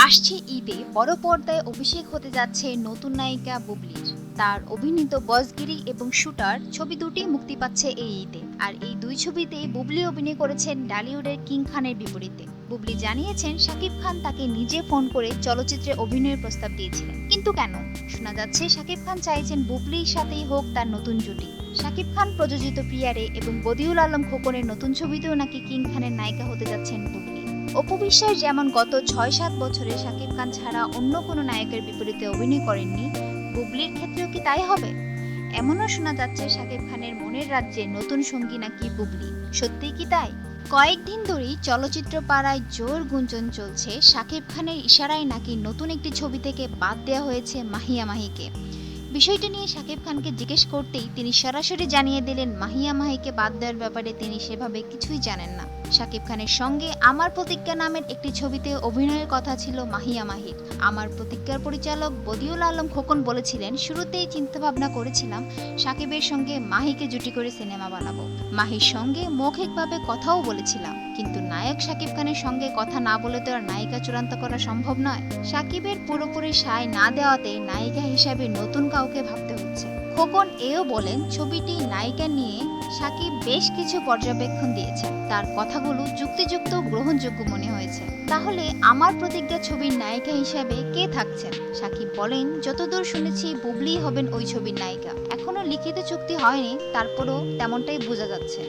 আসছে ঈদে বড় পর্দায় অভিষেক হতে যাচ্ছে নতুন নায়িকা বুবলির। তার অভিনীত বসগিরি এবং শুটার ছবি দুটি মুক্তি পাচ্ছে এই ঈদে। আর এই দুই ছবিতে বুবলি অভিনয় করেছেন ডালিউডের কিং খানের বিপরীতে। বুবলি জানিয়েছেন শাকিব খান তাকে নিজে ফোন করে চলচ্চিত্রে অভিনয়ের প্রস্তাব দিয়েছিলেন, কিন্তু কেন? শোনা যাচ্ছে শাকিব খান চাইছেন বুবলির সাথেই হোক তার নতুন জুটি। শাকিব খান প্রযোজিত প্রিয়ারে এবং বদিউল আলম খোকনের নতুন ছবিতেও নাকি কিং খানের নায়িকা হতে যাচ্ছেন বুবলি। অপু বিশ্বাস যেমন গত ৬-৭ বছরে শাকিব খান ছাড়া অন্য কোনো নায়কের বিপরীতে অভিনয় করেননি, বুবলির ক্ষেত্রেও কি তাই হবে? এমনও শোনা যাচ্ছে শাকিব খানের মনের রাজ্যে নতুন সঙ্গী নাকি বুবলি। সত্যিই কি তাই? কয়েকদিন ধরেই চলচ্চিত্র পাড়ায় জোর গুঞ্জন চলছে শাকিব খানের ইশারায় নাকি নতুন একটি ছবি থেকে বাদ দেওয়া হয়েছে মাহিয়া মাহিকে। বিষয়টি নিয়ে শাকিব খানকে জিজ্ঞেস করতেই তিনি সরাসরি জানিয়ে দিলেন মাহিয়া মাহিকে বাদ দেওয়ার ব্যাপারে তিনি সেভাবে কিছুই জানেন না। শাকিব খানের সঙ্গে আমার প্রতিজ্ঞা নামের একটি ছবিতে অভিনয়ের কথা ছিল মাহিয়া মাহির। আমার প্রতিজ্ঞার পরিচালক বদিউল আলম খোকন বলেছিলেন, শুরুতেই চিন্তাভাবনা করেছিলাম শাকিবের সঙ্গে মাহিকে জুটি করে সিনেমা বানাবো। মাহির সঙ্গে মৌখিকভাবে কথাও বলেছিলাম, কিন্তু নায়ক শাকিব খানের সঙ্গে কথা না বলে তো আর নায়িকা চূড়ান্ত করা সম্ভব নয়। শাকিবের পুরোপুরি সায় না দেওয়াতে নায়িকা হিসাবে নতুন কাউকে ভাবতে হচ্ছে। খোকন এও বলেন, ছবিটি নায়িকা নিয়ে শাকিব বেশ কিছু পর্যবেক্ষণ দিয়েছেন, তার কথাগুলো যুক্তিযুক্ত গ্রহণযোগ্য মনে হয়েছে। তাহলে আমার প্রতিজ্ঞা ছবির নায়িকা হিসাবে কে থাকছেন? শাকিব বলেন, যতদূর শুনেছি বুবলি হবেন ওই ছবির নায়িকা। এখনো লিখিত চুক্তি হয়নি, তারপরও তেমনটাই বোঝা যাচ্ছে।